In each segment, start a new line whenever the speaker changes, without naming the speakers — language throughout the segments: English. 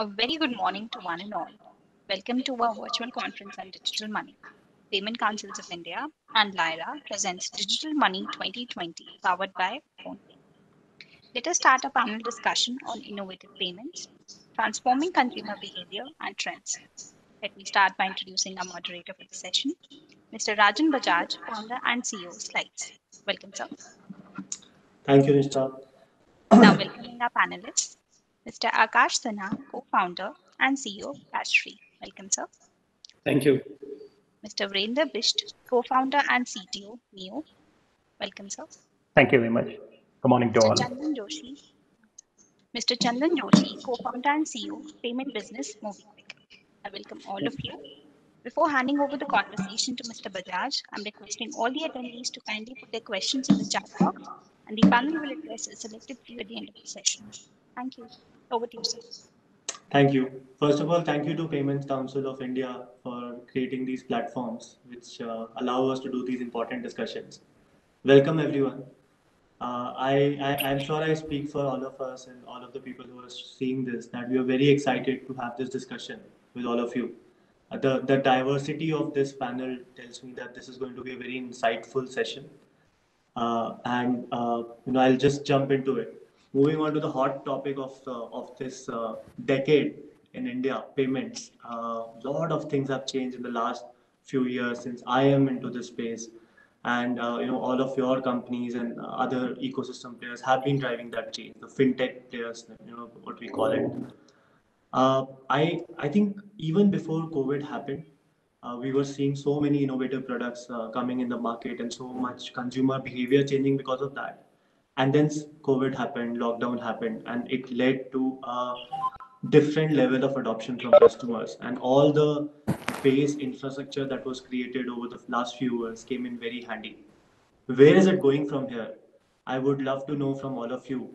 A very good morning to one and all. Welcome to our virtual conference on digital money. Payment Councils of India and Lyra presents Digital Money 2020, powered by PhonePe. Let us start a panel discussion on innovative payments, transforming consumer behavior and trends. Let me start by introducing our moderator for the session, Mr. Rajan Bajaj, founder and CEO, Slides. Welcome, sir.
Thank you, Nishta.
Now welcoming our panelists, Mr. Akash Sinha, co-founder and CEO of Cashfree. Welcome, sir.
Thank you.
Mr. Virender Bisht, co-founder and CTO, Neo. Welcome, sir.
Thank you very much. Good morning to
Mr.
all.
Chandan Joshi, co-founder and CEO, payment business MobiKwik. I welcome all of you. Before handing over the conversation to Mr. Bajaj, I'm requesting all the attendees to kindly put their questions in the chat box, and the panel will address a selected few at the end of the session. Thank you. Over to you, sir.
Thank you. First of all, thank you to Payments Council of India for creating these platforms which allow us to do these important discussions. Welcome, everyone. I'm sure I speak for all of us and all of the people who are seeing this that we are very excited to have this discussion with all of you. The diversity of this panel tells me that this is going to be a very insightful session. I'll just jump into it. Moving on to the hot topic of this decade in India, payments. A lot of things have changed in the last few years since I am into this space, and all of your companies and other ecosystem players have been driving that change. The fintech players, what we call it. I think even before COVID happened, we were seeing so many innovative products coming in the market and so much consumer behavior changing because of that. And then COVID happened, lockdown happened, and it led to a different level of adoption from customers. And all the base infrastructure that was created over the last few years came in very handy. Where is it going from here? I would love to know from all of you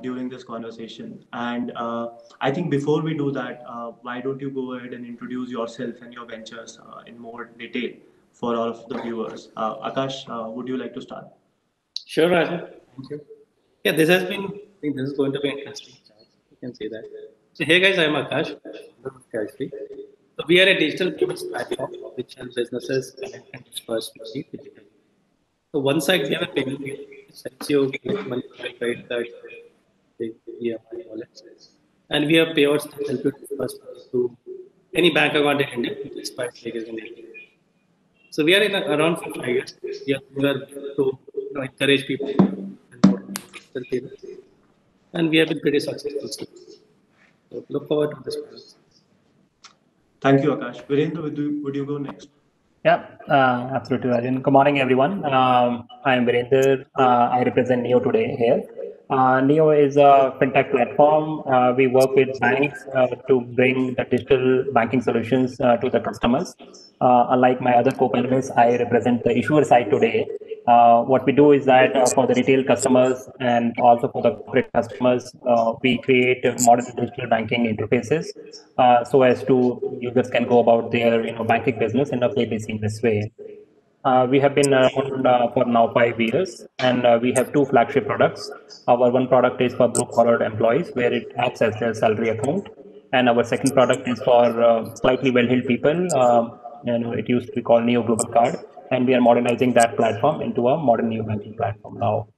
during this conversation. And I think before we do that, why don't you go ahead and introduce yourself and your ventures in more detail for all of the viewers? Akash, would you like to start?
Sure, Rajan. Thank you. Yeah, I think this is going to be interesting. You can see that. So, hey guys, I'm Akash. So, we are a digital payments platform which helps businesses connect and disperse money digitally. So, one side we have a payment gateway which helps you get money from credit card, EMI wallets, and we have payouts that help you disperse money to any bank account in India, which is quite big in India. So we are in around for 5 years. We are to encourage people and digital payments, and we have been pretty successful. So look forward to this process.
Thank you, Akash. Virendra, would you go next?
Yeah, absolutely, Rajan. Good morning, everyone. I am Virender. I represent Neo today here. Neo is a fintech platform. We work with banks to bring the digital banking solutions to the customers. Unlike my other co-panelists, I represent the issuer side today. What we do is that for the retail customers and also for the corporate customers, we create modern digital banking interfaces so as to users can go about their banking business in a fairly seamless way. We have been around for now 5 years, and we have two flagship products. Our one product is for blue-collar employees, where it acts as their salary account, and our second product is for slightly well-heeled people. It used to be called Neo Global Card, and we are modernizing that platform into a modern Neo banking platform now.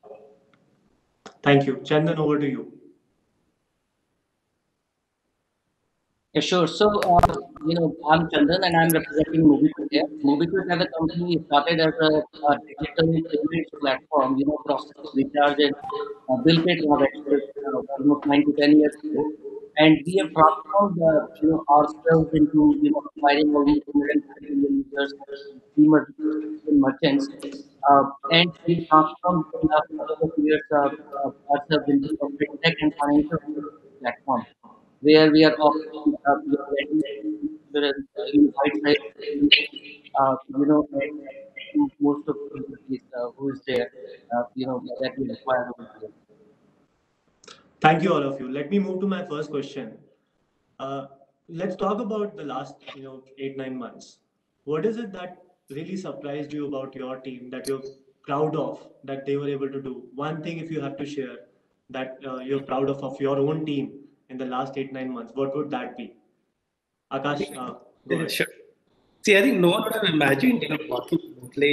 Thank you. Chandan, over to you.
Yeah, sure. So, I'm Chandan and I'm representing MobiKwik here. MobiKwik as a company started as a digital payments platform, process recharge and bill pay transactions almost 9 to 10 years ago. And we have transformed, ourselves into, acquiring almost 130 million users, merchants. And we transformed in the last couple of years ourselves into a fintech and financial platform where we are offering inside most of the communities who is there, that we require over here.
Thank you, all of you. Let me move to my first question. Let's talk about the last 8-9 months. What is it that really surprised you about your team that you're proud of that they were able to do? One thing, if you have to share, that you're proud of your own team in the last 8-9 months, what would that be? Akash, go ahead.
Sure. See, I think no one would have imagined, working remotely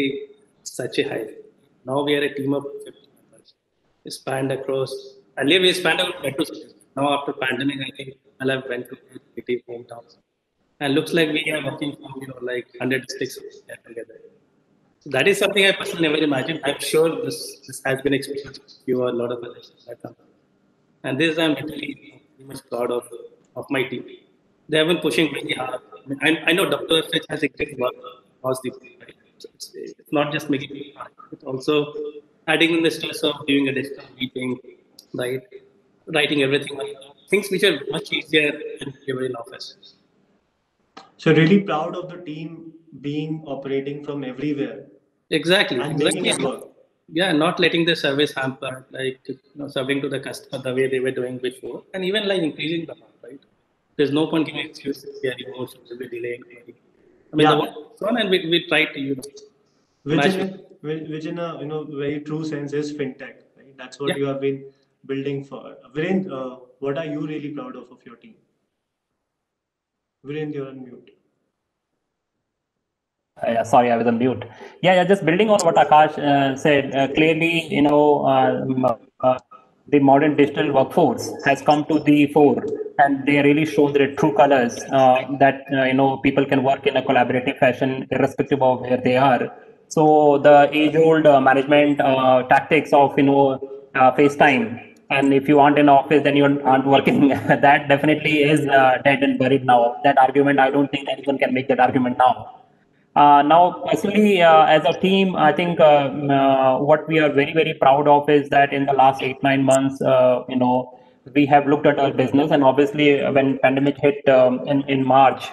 such a high. Now we are a team of 50 members. We spanned across, earlier we spanned across metro cities. Now after pandemic, I think I'll have went to native hometowns. And looks like we are working from, like 100 districts together. So that is something I personally never imagined. I'm sure this has been experienced with you or a lot of others in that company. And this I'm really very much proud of my team. They have been pushing really hard. I know Dr. FH has a great work across the board, right? So it's not just making it hard, it's also adding in the stress of doing a digital meeting, right? Writing everything, things which are much easier than if you were in office.
So really proud of the team being operating from everywhere
Exactly.
and making it
Exactly.
work.
Yeah, not letting the service hamper, like serving to the customer the way they were doing before, and even like increasing the amount, right? There's no point giving excuses here anymore, so we'll be delaying. I mean, the
Yeah,
work is on, and we try to
which
match
in
with.
which in a very true sense is fintech, right? That's what
Yeah.
you have been building for. Virendra, what are you really proud of your team? Virendra, you're on mute.
Yeah, sorry, I was on mute. Yeah, just building on what Akash said, clearly, the modern digital workforce has come to the fore, and they really show their true colors, that, people can work in a collaborative fashion irrespective of where they are. So the age-old management tactics of, FaceTime, and if you aren't in office, then you aren't working. That definitely is dead and buried now. That argument, I don't think anyone can make that argument now. Now, personally, as a team, I think what we are very, very proud of is that in the last 8, 9 months, we have looked at our business, and obviously, when pandemic hit in March,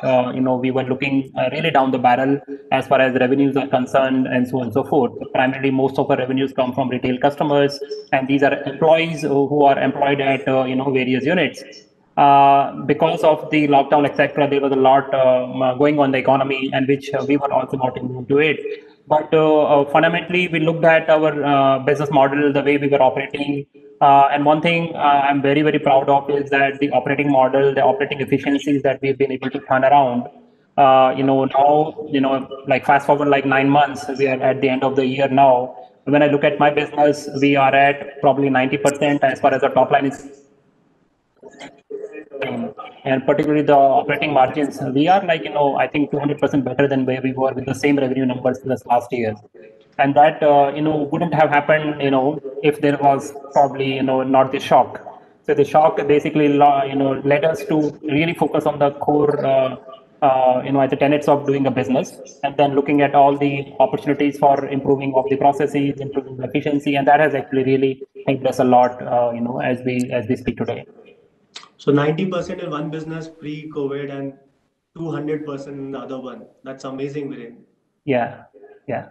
we were looking really down the barrel as far as revenues are concerned, and so on and so forth. Primarily, most of our revenues come from retail customers, and these are employees who are employed at various units. Because of the lockdown, etc., there was a lot going on in the economy, and which we were also not immune to it. But fundamentally, we looked at our business model, the way we were operating. And one thing I'm very, very proud of is that the operating model, the operating efficiencies that we've been able to turn around. Now, like fast forward like 9 months, we are at the end of the year now. When I look at my business, we are at probably 90% as far as the top line is, and particularly the operating margins, we are like, I think 200% better than where we were with the same revenue numbers in this last year. And that, wouldn't have happened, if there was probably, not the shock. So the shock basically, led us to really focus on the core, at the tenets of doing a business, and then looking at all the opportunities for improving of the processes, improving the efficiency, and that has actually really helped us a lot, as we speak today.
So 90% in one business pre-COVID and 200% in the other one. That's amazing, Virendra.
Yeah, yeah.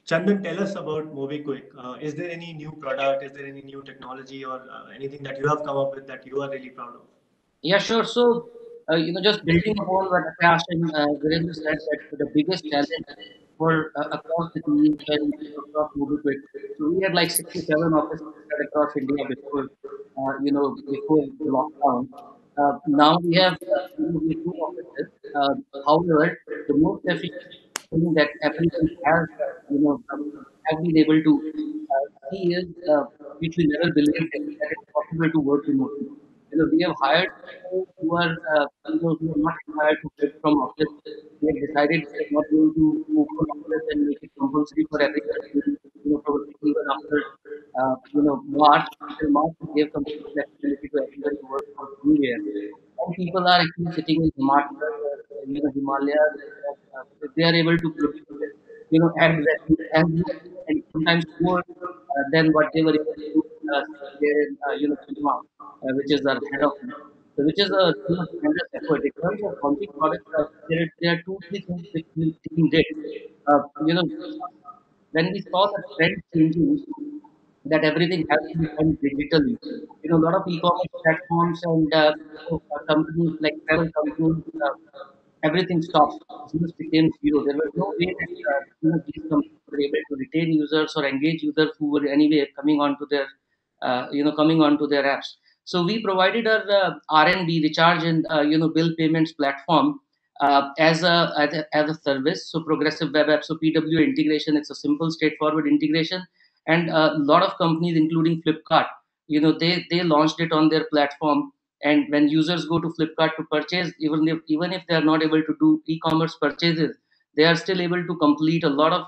Chandan, tell us about MobiKwik. Is there any new product? Is there any new technology or anything that you have come up with that you are really proud of?
Yeah, sure. So, just building upon what Akash and Virendra said, that the biggest challenge for across the teams and across MobiKwik. So we had like 67 offices spread across India before the lockdown. Now we have we have two offices. However, the most efficient thing that everyone has, have been able to see is, which we never believed that it's possible to work remotely. We have hired people who are, who are not required to work from office. We have decided we are not going to open office and make it compulsory for everyone. Probably even after, March, until March, we gave complete flexibility to everyone to work from anywhere. And people are actually sitting in Himalayas, Himalayas, they are able to produce, and and sometimes more than what they were able to do there in, China, which is our head office. So which is a tremendous effort. In terms of launching products, there are two, three things which the team did. You know, when we saw the trend changing, that everything has to be done digitally. A lot of e-commerce platforms and companies like travel companies, everything stopped. Business became zero. There was no way that these companies were able to retain users or engage users who were anyway coming onto their apps. So we provided our RNB, recharge and bill payments platform as a service. So progressive web app, so PW integration. It's a simple, straightforward integration, and a lot of companies, including Flipkart, they launched it on their platform. And when users go to Flipkart to purchase, even if they are not able to do e-commerce purchases, they are still able to complete a lot of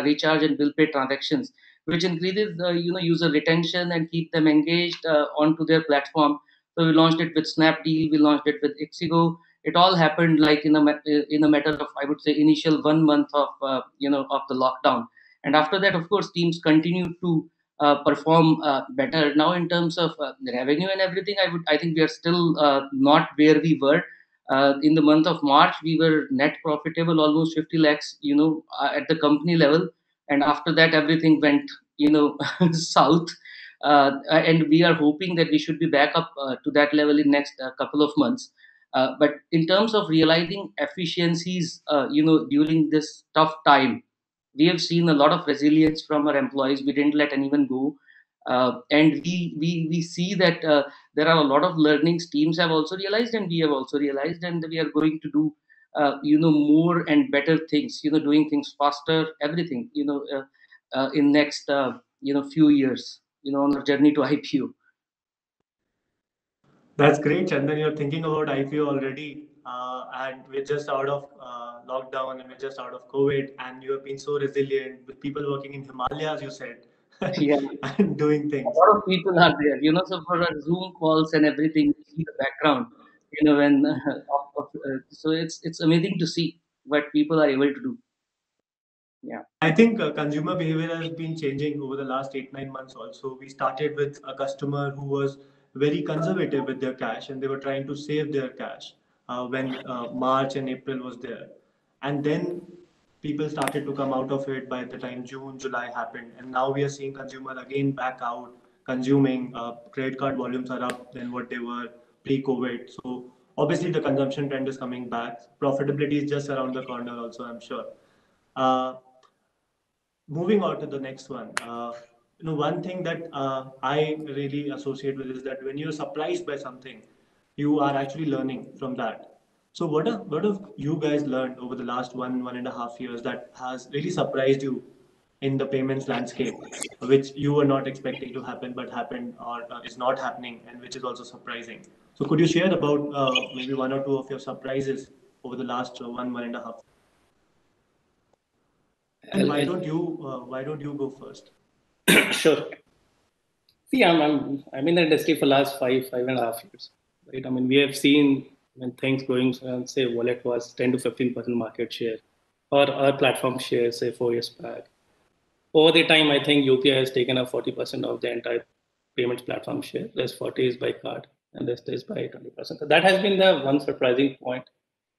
recharge and bill pay transactions, which increases user retention and keep them engaged onto their platform. So we launched it with Snapdeal, we launched it with Ixigo. It all happened like in a matter of, I would say, initial 1 month of of the lockdown. And after that, of course, teams continued to perform better. Now, in terms of the revenue and everything, I think we are still not where we were. In the month of March, we were net profitable, almost 50 lakhs, at the company level. And after that, everything went, south. And we are hoping that we should be back up to that level in next couple of months. But in terms of realizing efficiencies, during this tough time, we have seen a lot of resilience from our employees. We didn't let anyone go, and we see that there are a lot of learnings teams have also realized, and we have also realized, and we are going to do more and better things. Doing things faster, everything. In next few years. On our journey to IPO.
That's great, Chandan. You're thinking about IPO already, and we're just out of lockdown, and we're just out of COVID, and you have been so resilient with people working in Himalayas, you said,
Yeah,
and doing
a
things.
lot of people are there. So for our Zoom calls and everything, you see the background. When so it's amazing to see what people are able to do. Yeah.
I think consumer behavior has been changing over the last 8, 9 months also. We started with a customer who was very conservative with their cash and they were trying to save their cash when March and April was there. And then people started to come out of it by the time June, July happened. And now we are seeing consumer again back out consuming. Credit card volumes are up than what they were pre-COVID. So obviously the consumption trend is coming back. Profitability is just around the corner also, I'm sure. Uh, Moving on to the next one. One thing that I really associate with is that when you're surprised by something, you are actually learning from that. So what have you guys learned over the last 1.5 years that has really surprised you in the payments landscape, which you were not expecting to happen but happened or is not happening, and which is also surprising. So could you share about maybe one or two of your surprises over the last 1.5? And why don't you go first?
Sure. See, I'm in the industry for last 5.5 years, right? I mean, we have seen when things going, say, wallet was 10 to 15% market share, or our platform share, say, 4 years back. Over the time, I think UPI has taken up 40% of the entire payments platform share. Rest 40 is by card, and rest is by 20%. So that has been the one surprising point.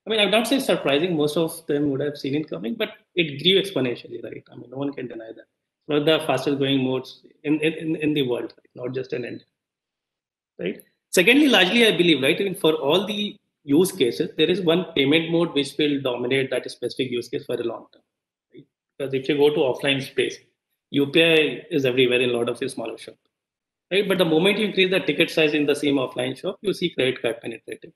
I mean, I would not say surprising. Most of them would have seen it coming, but it grew exponentially, right? I mean, no one can deny that. One of the fastest growing modes in the world, right? Not just in India, right? Secondly, largely, I believe, right, I mean, for all the use cases, there is one payment mode which will dominate that specific use case for a long term, right? Because if you go to offline space, UPI is everywhere in a lot of the smaller shops, right? But the moment you increase the ticket size in the same offline shop, you see credit card penetrating,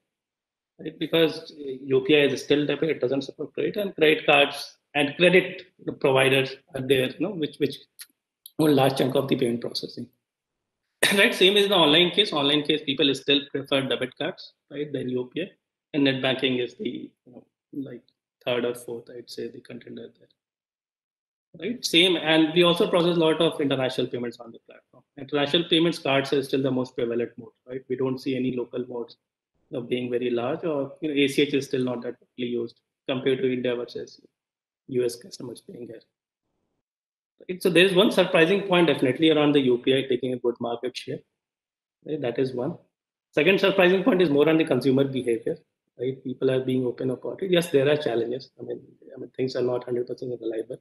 right? Because UPI is still debit, it doesn't support credit, and credit cards and credit providers are there, which own a large chunk of the payment processing. Right, same is the online case. Online case, people still prefer debit cards, right, than UPI, and net banking is the like third or fourth, I'd say, the contender there. Right, same, and we also process a lot of international payments on the platform. International payments cards is still the most prevalent mode, right? We don't see any local modes of being very large, or ACH is still not that widely used compared to India versus US customers paying here. Right? So there is one surprising point definitely around the UPI taking a good market share. Right? That is one. Second surprising point is more on the consumer behavior. Right? People are being open about it. Yes, there are challenges. I mean things are not 100% reliable.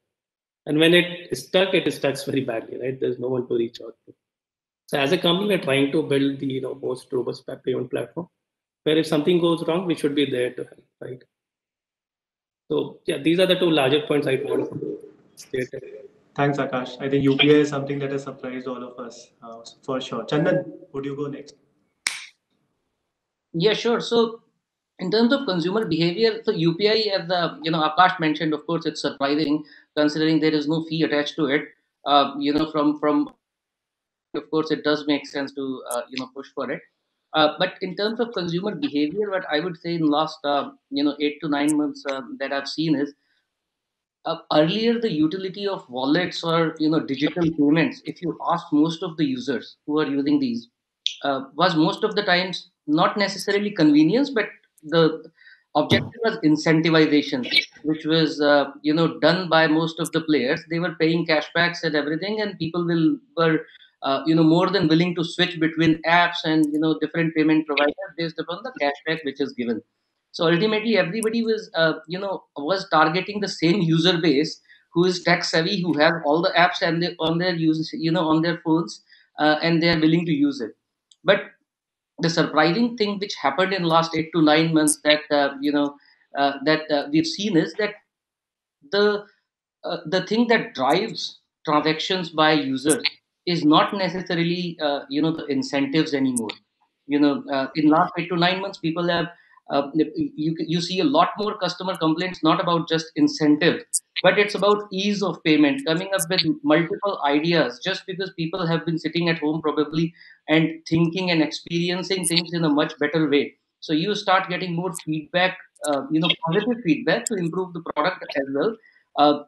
And when it stuck very badly, right? There's no one to reach out to. So as a company, we're trying to build the most robust payment platform, where if something goes wrong, we should be there to help, right? So yeah, these are the two larger points I want to state.
Thanks, Akash. I think UPI is something that has surprised all of us for sure. Chandan, would you go next?
Yeah, sure. So in terms of consumer behavior, so UPI, as Akash mentioned, of course, it's surprising considering there is no fee attached to it. From of course, it does make sense to push for it. But in terms of consumer behavior, what I would say in last 8 to 9 months that I've seen is earlier the utility of wallets or digital payments. If you ask most of the users who are using these, was most of the times not necessarily convenience, but the objective was incentivization, which was done by most of the players. They were paying cashbacks and everything, and people were more than willing to switch between apps and different payment providers based upon the cashback which is given. So ultimately, everybody was targeting the same user base who is tech savvy, who have all the apps and on their use on their phones, and they are willing to use it. But the surprising thing which happened in last 8 to 9 months that we've seen is that the the thing that drives transactions by users is not necessarily the incentives anymore. In last 8 to 9 months, people have you see a lot more customer complaints, not about just incentive, but it's about ease of payment, coming up with multiple ideas just because people have been sitting at home probably and thinking and experiencing things in a much better way. So you start getting more feedback, positive feedback to improve the product as well.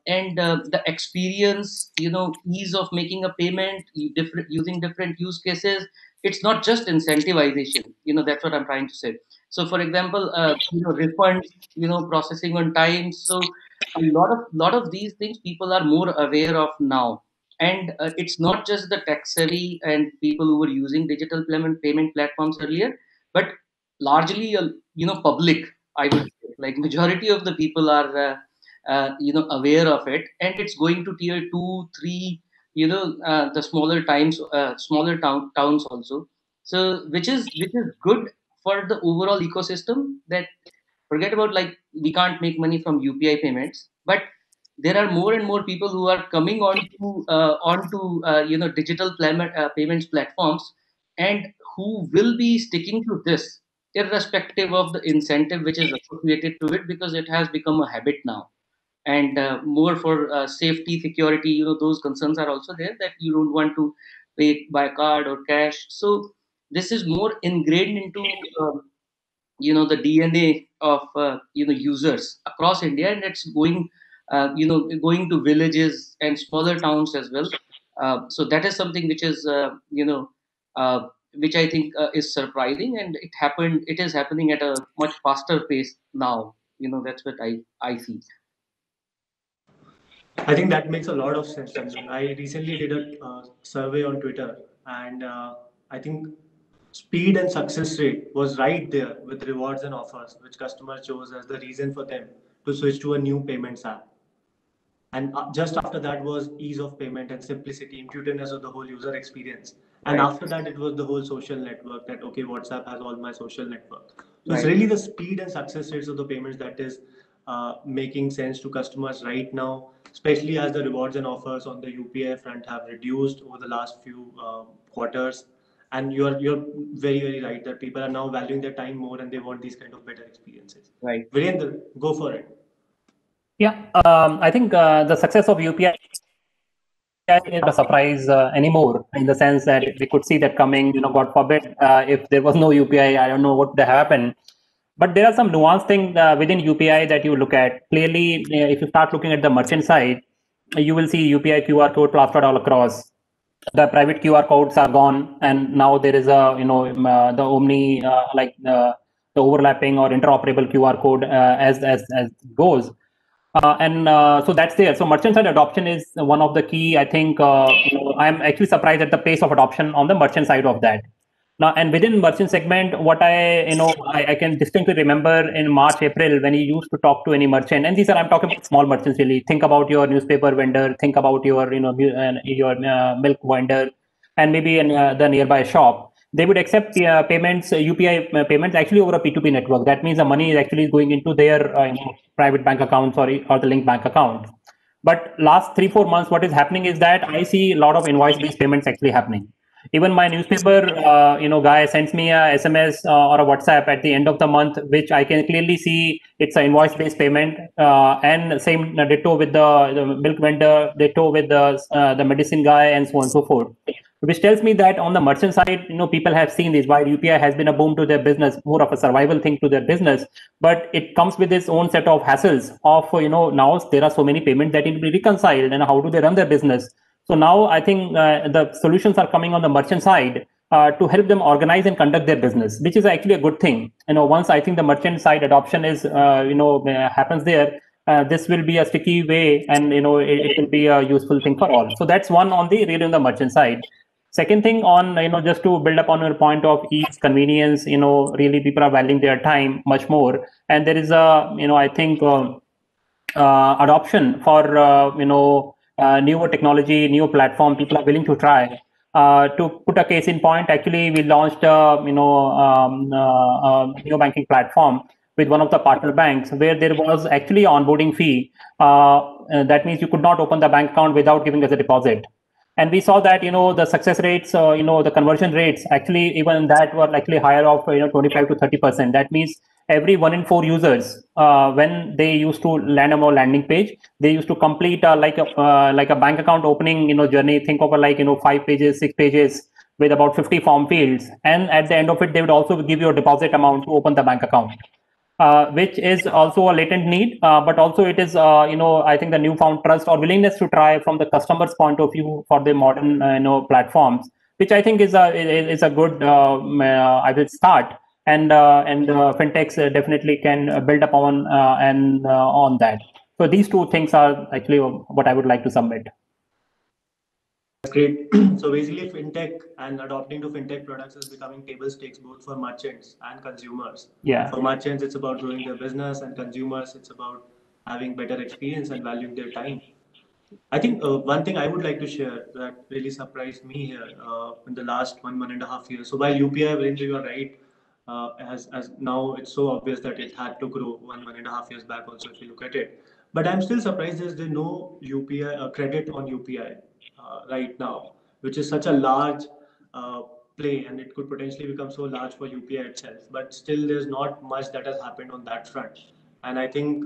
And the experience, ease of making a payment, using different use cases. It's not just incentivization. That's what I'm trying to say. So, for example, refunds, processing on time. So, a lot of these things people are more aware of now. And it's not just the tech savvy and people who were using digital payment platforms earlier, but largely, public. I would say, like majority of the people are. Aware of it, and it's going to tier 2 3, the smaller towns also. So which is good for the overall ecosystem, that forget about, like, we can't make money from UPI payments, but there are more and more people who are coming onto digital payments platforms, and who will be sticking to this irrespective of the incentive which is associated to it, because it has become a habit now. And more for safety, security, those concerns are also there, that you don't want to pay by card or cash. So this is more ingrained into the DNA of users across India, and it's going to villages and smaller towns as well. So that is something which is uh, which I think is surprising, and it is happening at a much faster pace now. That's what I see.
I think that makes a lot of sense, Chandan. I recently did a survey on Twitter, and I think speed and success rate was right there with rewards and offers, which customers chose as the reason for them to switch to a new payments app. And just after that was ease of payment and simplicity, intuitiveness of the whole user experience. And
Right.
after that, it was the whole social network, that, okay, WhatsApp has all my social network. So it's
Right.
really the speed and success rates of the payments that is making sense to customers right now, especially as the rewards and offers on the UPI front have reduced over the last few quarters. And you're very, very right that people are now valuing their time more, and they want these kind of better experiences.
Right.
Virendra, go for it.
Yeah, I think the success of UPI is not a surprise anymore, in the sense that we could see that coming. God forbid, if there was no UPI, I don't know what would happen. But there are some nuanced things within UPI that you look at. Clearly, if you start looking at the merchant side, you will see UPI QR code plastered all across. The private QR codes are gone, and now there is a the Omni the overlapping or interoperable QR code as goes. And so that's there. So merchant side adoption is one of the key. I think I'm actually surprised at the pace of adoption on the merchant side of that. Now, and within merchant segment, what I can distinctly remember in March, April, when you used to talk to any merchant, and these are, I'm talking about small merchants really. Think about your newspaper vendor, think about your your milk vendor, and maybe in the nearby shop. They would accept payments, UPI payments, actually over a P2P network. That means the money is actually going into their private bank accounts or the linked bank account. But last 3-4 months, what is happening is that I see a lot of invoice-based payments actually happening. Even my newspaper, guy sends me a SMS or a WhatsApp at the end of the month, which I can clearly see it's an invoice-based payment. And same ditto with the milk vendor, ditto with the medicine guy, and so on and so forth. Which tells me that on the merchant side, people have seen this. While UPI has been a boom to their business, more of a survival thing to their business, but it comes with its own set of hassles of, now there are so many payments that need to be reconciled, and how do they run their business? So now I think the solutions are coming on the merchant side to help them organize and conduct their business, which is actually a good thing. Once I think the merchant side adoption is, happens there, this will be a sticky way, and it will be a useful thing for all. So that's one on the merchant side. Second thing on, just to build up on your point of ease, convenience, really people are valuing their time much more, and there is a, I think, adoption for newer technology, new platform. People are willing to try. To put a case in point, actually, we launched neo banking platform with one of the partner banks, where there was actually onboarding fee. That means you could not open the bank account without giving us a deposit. And we saw that the success rates, the conversion rates, actually even that were actually higher of 25 to 30%. That means every 1 in 4 users, when they used to land on our landing page, they used to complete like a bank account opening journey. Think of 5 pages, 6 pages with about 50 form fields, and at the end of it, they would also give you a deposit amount to open the bank account. Which is also a latent need, but also it is, I think the newfound trust or willingness to try from the customer's point of view for the modern, platforms, which I think is a good, I will start, and fintechs definitely can build upon and on that. So these two things are actually what I would like to submit.
That's great. So basically, fintech and adopting to fintech products is becoming table stakes both for merchants and consumers.
Yeah.
For merchants, it's about growing their business, and consumers, it's about having better experience and valuing their time. I think one thing I would like to share that really surprised me here in the last 1.5 years. So while UPI, Virendra, you are right, as now it's so obvious that it had to grow 1.5 years back. Also, if you look at it, but I'm still surprised there's no UPI credit on UPI right now, which is such a large play, and it could potentially become so large for UPI itself. But still, there's not much that has happened on that front, and I think.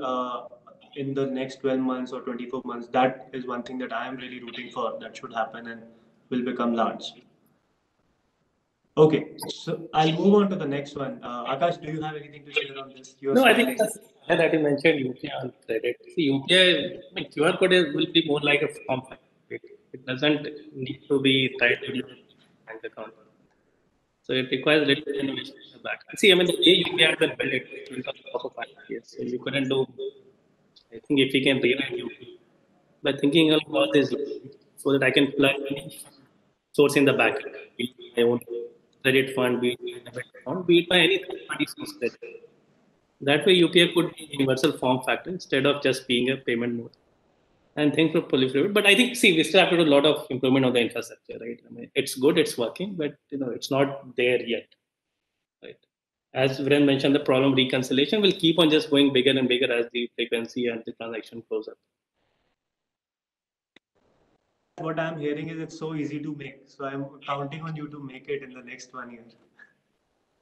In the next 12 months or 24 months, that is one thing that I am really rooting for that should happen and will become large. Okay, so I'll move on to the next one. Akash, do you have anything to share on this?
No, I think that you mentioned UPI on credit. See, UPI, QR code will be more like a form factor. It doesn't need to be tied to your bank account. So it requires little innovation in the back. See, the way UPI has been built, it will come up 5 years. So you couldn't do. I think if we can rewrite UPI by thinking of all this, so that I can plug any source in the back, be it my own credit fund, be it my debit account, be it by any third-party source credit. That way, UPI could be a universal form factor instead of just being a payment mode. And things will proliferate. But I think, see, we still have to do a lot of improvement on the infrastructure, right? It's good, it's working, but it's not there yet, right? As Viren mentioned, the problem reconciliation will keep on just going bigger and bigger as the frequency and the transaction goes up.
What I'm hearing is it's so easy to make. So I'm counting on you to make it in the next 1 year.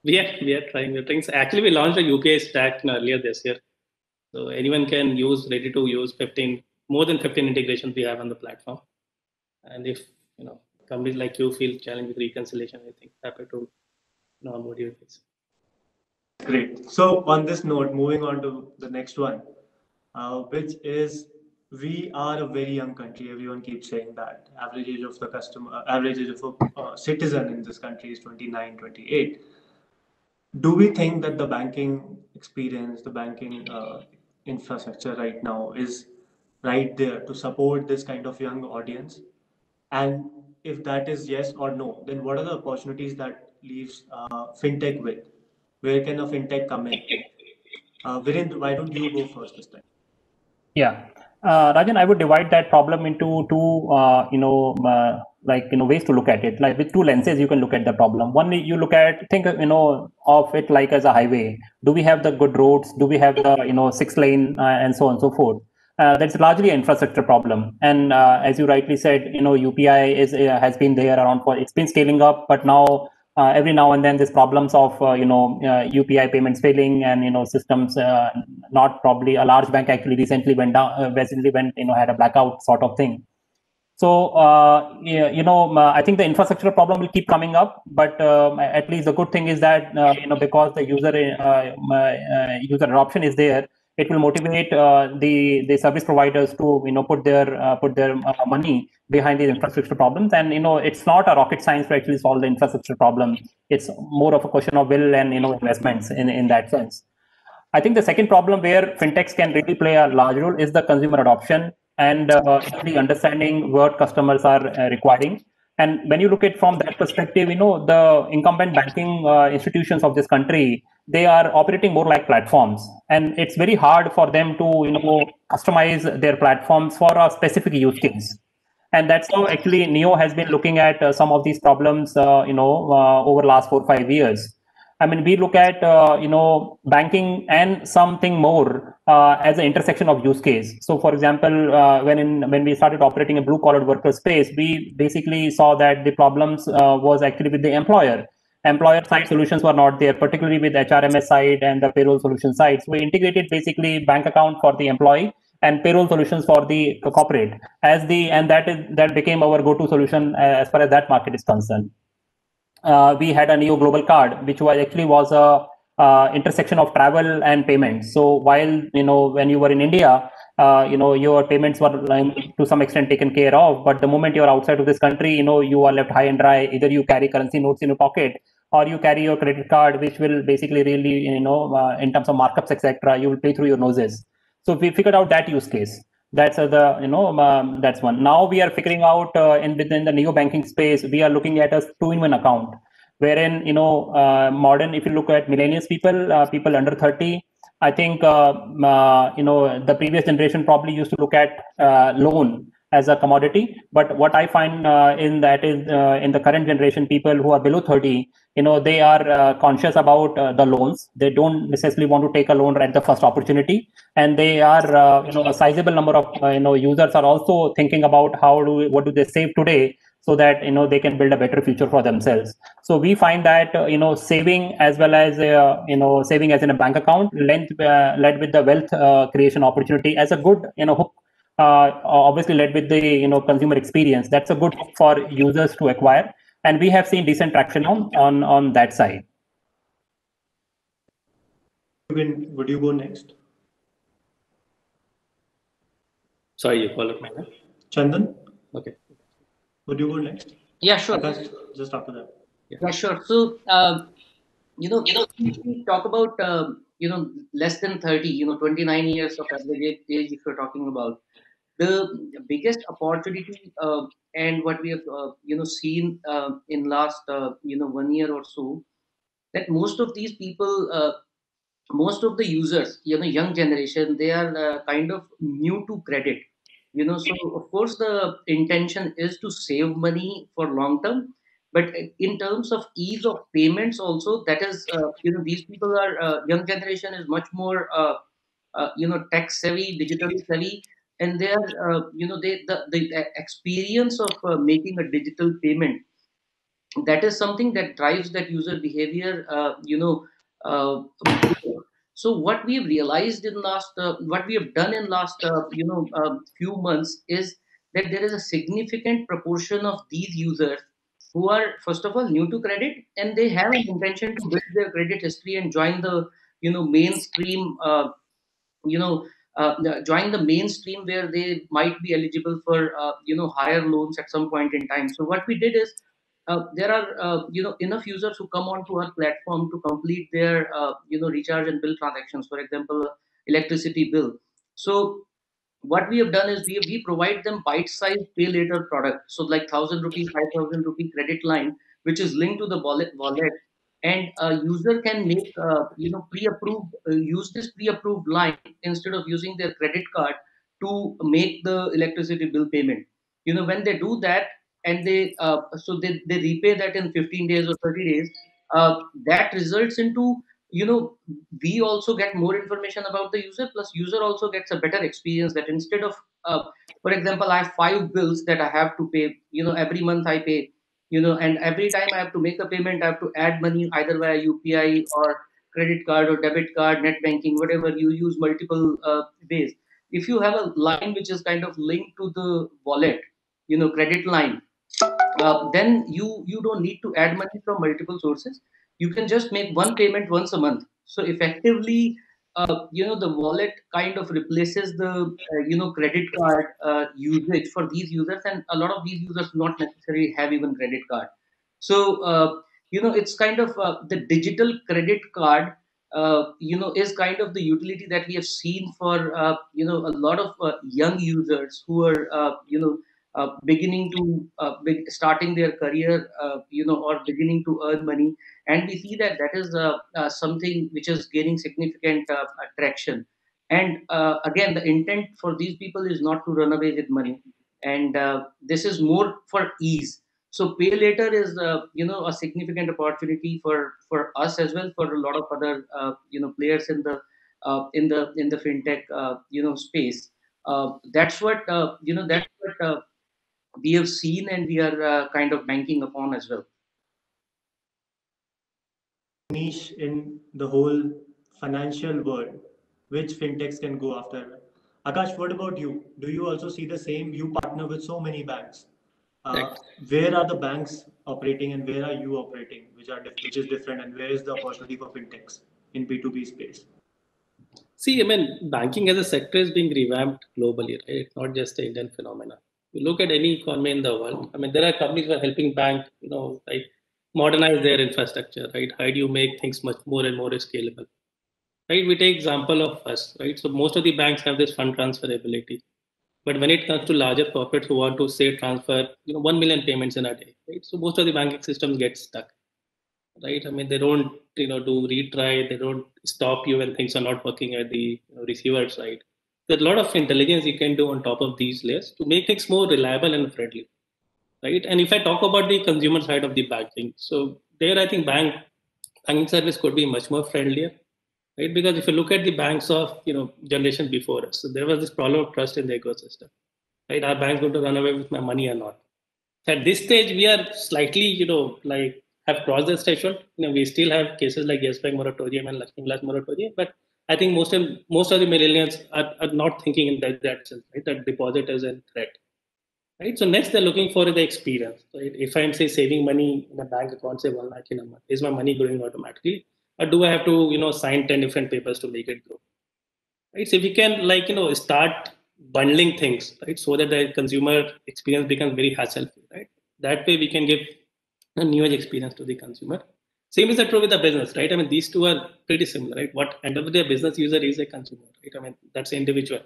We are trying new things. Actually, we launched a UPI stack earlier this year. So anyone can use, ready to use more than 15 integrations we have on the platform. And if companies like you feel challenged with reconciliation, I think happy to onboard you.
Great. So on this note, moving on to the next one, which is we are a very young country. Everyone keeps saying that. Average age of a citizen in this country is 29, 28. Do we think that the banking experience, the banking infrastructure right now is right there to support this kind of young audience? And if that is yes or no, then what are the opportunities that leaves fintech with? Where can a fintech come in? Virendra, why don't you go first this time?
Yeah, Rajan, I would divide that problem into two, ways to look at it. Like with two lenses, you can look at the problem. One, you think of it like as a highway. Do we have the good roads? Do we have the 6 lane and so on and so forth? that's largely an infrastructure problem. And as you rightly said, UPI has been there around for, it's been scaling up, but now every now and then there's problems of UPI payments failing, and systems not probably. A large bank actually recently went down, had a blackout sort of thing. So, I think the infrastructural problem will keep coming up, but at least the good thing is that, because the user adoption is there, it will motivate the service providers to, put their money behind these infrastructure problems. And, it's not a rocket science to actually solve the infrastructure problem. It's more of a question of will and, investments in that sense. I think the second problem where fintechs can really play a large role is the consumer adoption and actually understanding what customers are requiring. And when you look at from that perspective, the incumbent banking institutions of this country, they are operating more like platforms, and it's very hard for them to customize their platforms for a specific use case. And that's how actually Neo has been looking at some of these problems, over last 4 or 5 years. I mean, we look at banking and something more as an intersection of use case. So, for example, when we started operating a blue collar worker space, we basically saw that the problems was actually with the employer. Employer side solutions were not there, particularly with HRMS side and the payroll solution side. So we integrated basically bank account for the employee and payroll solutions for the corporate and that became our go-to solution as far as that market is concerned. We had a Neo Global Card, which was a intersection of travel and payments. So while when you were in India, your payments were to some extent taken care of, but the moment you're outside of this country, you are left high and dry. Either you carry currency notes in your pocket, or you carry your credit card, which will basically really in terms of markups, etc., you will pay through your noses. So we figured out that use case. That's that's one. Now we are figuring out within the neo banking space, we are looking at a two-in-one account, wherein modern. If you look at millennials people under 30, I think the previous generation probably used to look at loan as a commodity. But what I find in that is in the current generation, people who are below 30, they are conscious about the loans. They don't necessarily want to take a loan at the first opportunity, and they are a sizable number of users are also thinking about what do they save today, so that they can build a better future for themselves. So we find that saving as well as saving as in a bank account led with the wealth creation opportunity as a good hook. Obviously led with the consumer experience. That's a good hook for users to acquire, and we have seen decent traction on that side.
Would you go next?
Sorry, you call it my name?
Chandan?
Okay.
Would you go next?
Yeah, sure.
Just after that.
Yeah, sure. So, we talk about, less than 30, 29 years of average age, if you're talking about. The biggest opportunity and what we have, seen in last, 1 year or so, that most of these people, most of the users, young generation, they are kind of new to credit. So of course the intention is to save money for long term, but in terms of ease of payments also, that is, these people are young generation is much more tech savvy, digitally savvy, and they are the experience of making a digital payment, that is something that drives that user behavior. Uh, so what we have realized in last, what we have done in last, few months is that there is a significant proportion of these users who are first of all new to credit, and they have an intention to build their credit history and join the mainstream. You know. Join the mainstream where they might be eligible for higher loans at some point in time. So what we did is, there are enough users who come onto our platform to complete their recharge and bill transactions, for example electricity bill. So what we have done is we provide them bite-sized pay later product, so like 1,000 rupees, 5,000 rupee credit line, which is linked to the wallet, and a user can make pre-approved use this pre-approved line instead of using their credit card to make the electricity bill payment. When they do that, and they repay that in 15 days or 30 days, that results into we also get more information about the user, plus user also gets a better experience, that instead of for example, I have 5 bills that I have to pay, every month I pay, and every time I have to make a payment, I have to add money either via UPI or credit card or debit card, net banking, whatever you use, multiple ways. If you have a line which is kind of linked to the wallet, credit line, then you don't need to add money from multiple sources. You can just make one payment once a month. So effectively, the wallet kind of replaces the credit card usage for these users, and a lot of these users do not necessarily have even credit card. So it's kind of the digital credit card is kind of the utility that we have seen for a lot of young users who are beginning to starting their career, or beginning to earn money, and we see that that is something which is gaining significant traction. And again, the intent for these people is not to run away with money, and this is more for ease. So pay later is a significant opportunity for us as well, for a lot of other players in the fintech space. That's what we have seen, and we are kind of banking upon as well.
Niche in the whole financial world, which fintechs can go after. Akash, what about you? Do you also see the same? You partner with so many banks.
Right.
Where are the banks operating and where are you operating, which is different, and where is the opportunity for fintechs in B2B space?
See, I mean, banking as a sector is being revamped globally, right? It's not just an Indian phenomenon. You look at any economy in the world. I mean, there are companies who are helping bank, like modernize their infrastructure, right? How do you make things much more and more scalable, right? We take example of us, right? So most of the banks have this fund transfer ability, but when it comes to larger corporates who want to say transfer, 1 million payments in a day, right? So most of the banking systems get stuck, right? I mean, they don't, do retry. They don't stop you when things are not working at the receiver side. There's a lot of intelligence you can do on top of these layers to make things more reliable and friendly, right? And if I talk about the consumer side of the banking, so there I think banking service could be much more friendlier, right? Because if you look at the banks of generation before us, so there was this problem of trust in the ecosystem, right? Are banks going to run away with my money or not? At this stage, we are slightly, like have crossed this threshold. We still have cases like Yes Bank moratorium and Lakshmi Vilas moratorium, but I think most of the millennials are not thinking in that sense, right? That deposit is a threat, right? So next, they're looking for the experience, right? If I'm say saving money in a bank account, say 1 lakh in a month, is my money growing automatically, or do I have to sign 10 different papers to make it grow? Right. So if we can start bundling things, right, so that the consumer experience becomes very hassle-free, right? That way we can give a new age experience to the consumer. Same is true with the business, right? I mean, these two are pretty similar, right? What end of the day, business user is a consumer, right? I mean, that's an individual.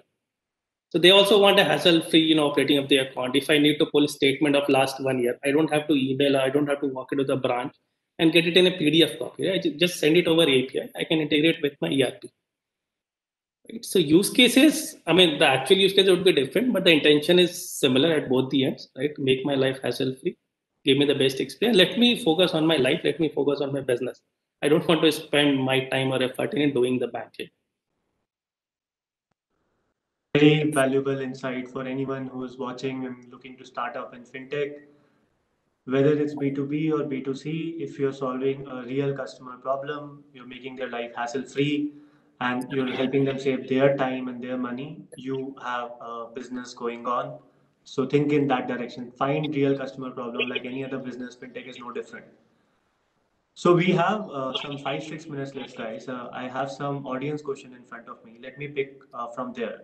So they also want a hassle-free, operating of the account. If I need to pull a statement of last 1 year, I don't have to email, I don't have to walk into the branch and get it in a PDF copy. Right? Just send it over API. I can integrate with my ERP. Right? So use cases, I mean, the actual use case would be different, but the intention is similar at both the ends, right? Make my life hassle-free, give me the best experience. Let me focus on my life. Let me focus on my business. I don't want to spend my time or effort in doing the banking.
Very valuable insight for anyone who is watching and looking to start up in fintech. Whether it's B2B or B2C, if you're solving a real customer problem, you're making their life hassle-free, and you're helping them save their time and their money, you have a business going on. So think in that direction. Find real customer problem like any other business. Fintech is no different. So we have some 5-6 minutes left, guys. I have some audience question in front of me. Let me pick from there.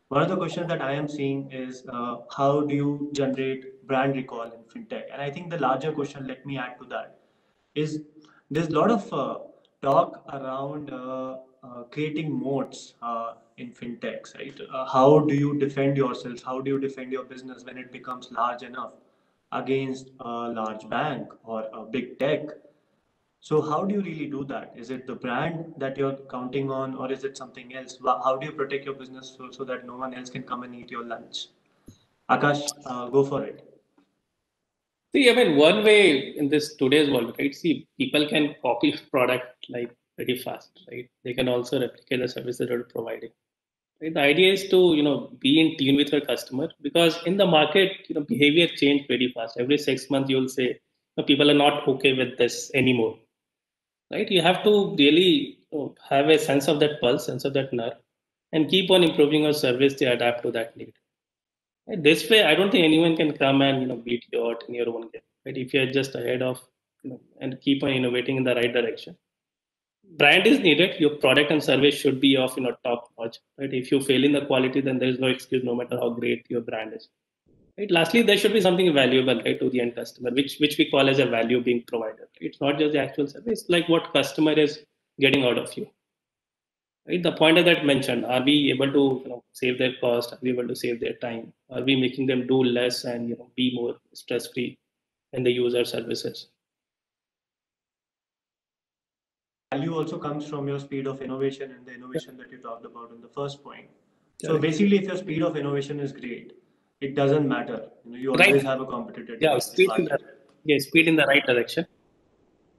One of the questions that I am seeing is how do you generate brand recall in fintech? And I think the larger question, let me add to that, is there's a lot of talk around creating moats in fintechs, right? How do you defend yourself? How do you defend your business when it becomes large enough against a large bank or a big tech? So how do you really do that? Is it the brand that you're counting on, or is it something else? How do you protect your business so that no one else can come and eat your lunch? Akash, go for it.
See, I mean, one way in this today's world, right? See, people can copy product like pretty fast, right? They can also replicate the services that you're providing. Right? The idea is to be in tune with your customer, because in the market behavior change very fast. Every 6 months you'll say people are not okay with this anymore, right? You have to really have a sense of that pulse, sense of that nerve, and keep on improving your service to adapt to that need. Right? This way, I don't think anyone can come and beat you out in your own game. Right? If you're just ahead of and keep on innovating in the right direction. Brand is needed. Your product and service should be of top notch. Right? If you fail in the quality, then there is no excuse, no matter how great your brand is. Right? Lastly, there should be something valuable, right, to the end customer, which we call as a value being provided. It's not just the actual service, like what customer is getting out of you. Right? The point that mentioned: are we able to save their cost? Are we able to save their time? Are we making them do less and be more stress free when they use our services?
Value also comes from your speed of innovation and the innovation that you talked about in the first point. So basically, if your speed of innovation is great, it doesn't matter. You always have a competitive advantage.
Speed in the right direction.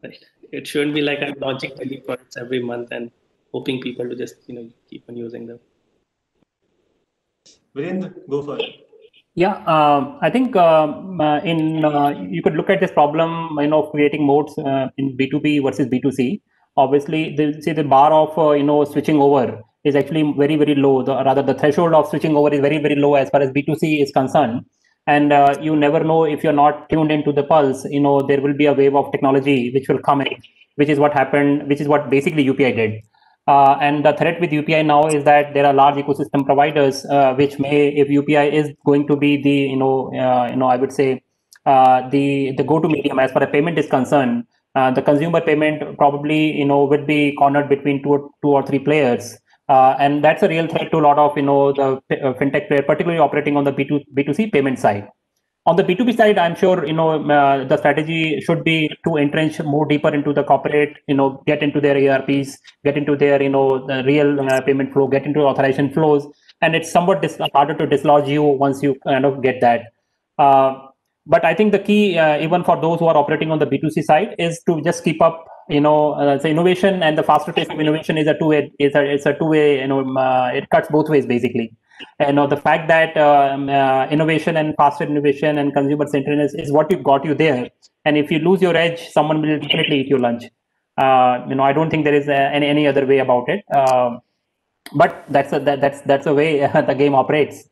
Right. It shouldn't be like I'm launching 20 products every month and hoping people to just keep on using them.
Virendra, go for it.
Yeah, I think you could look at this problem, creating modes in B2B versus B2C. Obviously, the bar of switching over is actually very, very low. Rather, the threshold of switching over is very, very low as far as B2C is concerned. And you never know, if you're not tuned into the pulse. There will be a wave of technology which will come in, which is what happened, which is what basically UPI did. And the threat with UPI now is that there are large ecosystem providers, which may, if UPI is going to be the, I would say, the go-to medium as far as payment is concerned, the consumer payment probably, would be cornered between two or three players. And that's a real threat to a lot of, the fintech player, particularly operating on the B2C payment side. On the B2B side, I'm sure the strategy should be to entrench more deeper into the corporate, get into their ERPs, get into their the real payment flow, get into authorization flows, and it's somewhat harder to dislodge you once you kind of get that. But I think the key, even for those who are operating on the B2C side, is to just keep up. The innovation and the faster pace of innovation is a two-way. It's a two-way. It cuts both ways basically. The fact that innovation and faster innovation and consumer centeredness is what got you there. And if you lose your edge, someone will definitely eat your lunch. I don't think there is any other way about it. But that's the way the game operates.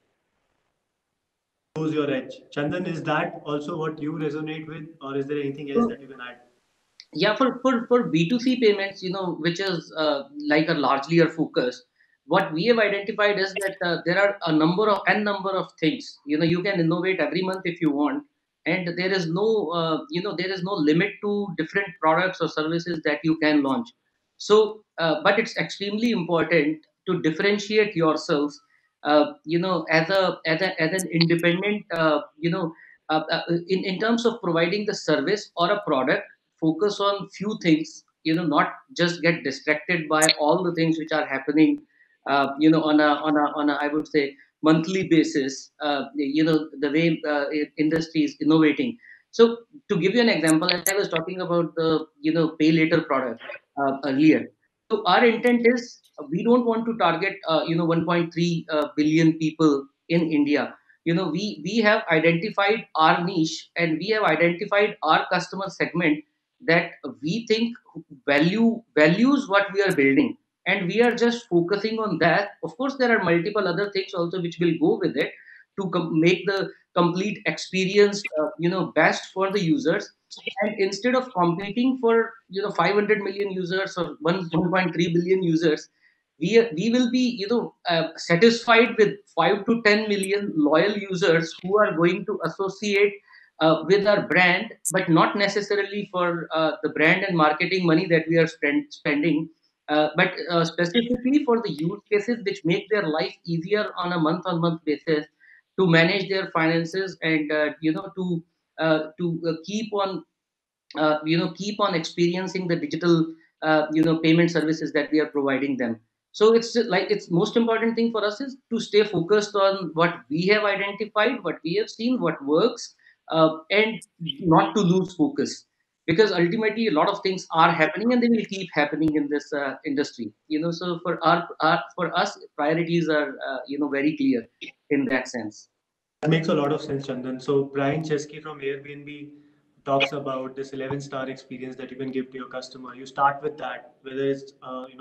Lose your edge. Chandan, is that also what you resonate with, or is there anything else that you can add?
Yeah, for B2C payments, which is like a largely our focus, what we have identified is that there are a number of things. You can innovate every month if you want, and there is no limit to different products or services that you can launch. So, but it's extremely important to differentiate yourselves, as an independent, in terms of providing the service or a product. Focus on few things, not just get distracted by all the things which are happening, on a I would say monthly basis, the way industry is innovating. So to give you an example, as I was talking about the pay later product earlier, so our intent is, we don't want to target 1.3 billion people in India. We have identified our niche, and we have identified our customer segment that we think values what we are building, and we are just focusing on that. Of course, there are multiple other things also which will go with it to make the complete experience best for the users. And instead of competing for 500 million users or 1.3 billion users, we will be satisfied with 5 to 10 million loyal users who are going to associate with our brand, but not necessarily for the brand and marketing money that we are spending, but specifically for the use cases which make their life easier on a month-on-month basis, to manage their finances, and to keep on experiencing the digital payment services that we are providing them. So it's most important thing for us is to stay focused on what we have identified, what we have seen, what works, and not to lose focus. because ultimately a lot of things are happening and they will keep happening in this industry. So for us, priorities are very clear in that sense.
That makes a lot of sense, Chandan. So Brian Chesky from Airbnb talks about this 11-star experience that you can give to your customer. You start with that, whether it's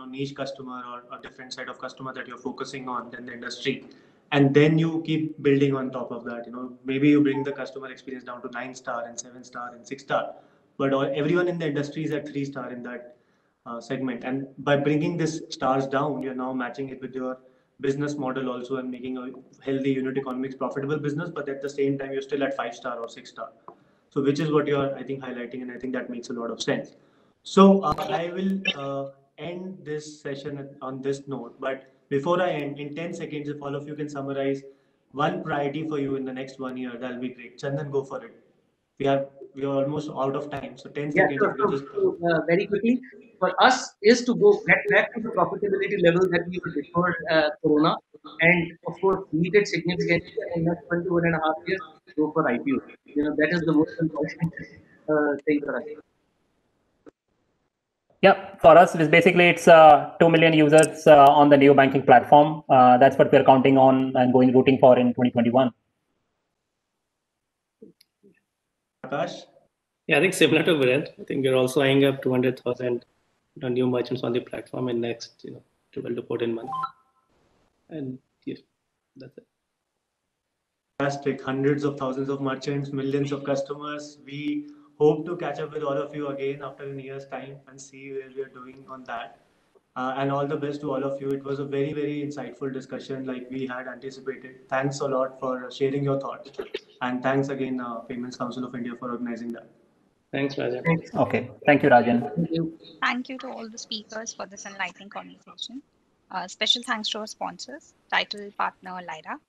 niche customer or a different set of customer that you're focusing on than the industry, and then you keep building on top of that. Maybe you bring the customer experience down to 9-star and 7-star and 6-star, but everyone in the industry is at 3-star in that segment. And by bringing this stars down, you're now matching it with your business model also and making a healthy unit economics profitable business, but at the same time, you're still at 5-star or 6-star. So which is what you're, I think, highlighting, and I think that makes a lot of sense. So I will end this session on this note, but before I end, in 10 seconds, if all of you can summarize one priority for you in the next 1 year, that'll be great. Chandan, go for it. We are almost out of time, so 10
Yeah,
seconds
sure.
if you just.
Very quickly, for us is to get back to the profitability level that we were before Corona, and of course, meet it significantly. And in the next 21.5 years, go for IPO. That is the most important thing for us.
Yeah, for us, it's 2 million users on the Neo banking platform. That's what we're counting on and rooting for in 2021.
Akash?
Yeah, I think similar to Brent. I think we're also eyeing up 200,000 new merchants on the platform in next 12 to 14 months. And yes, that's it.
Fantastic. Hundreds of thousands of merchants, millions of customers. We hope to catch up with all of you again after a year's time and see where we are doing on that. And all the best to all of you. It was a very, very insightful discussion like we had anticipated. Thanks a lot for sharing your thoughts. And thanks again, Payments Council of India, for organizing that.
Thanks, Rajan.
Okay, thank you, Rajan.
Thank you.
Thank you to all the speakers for this enlightening conversation. Special thanks to our sponsors, title partner Lyra,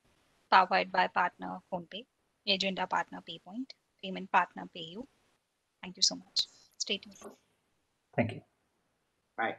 powered by partner PhonePe, agenda partner PayPoint, payment partner PayU. Thank you so much. Stay tuned.
Thank you.
Bye.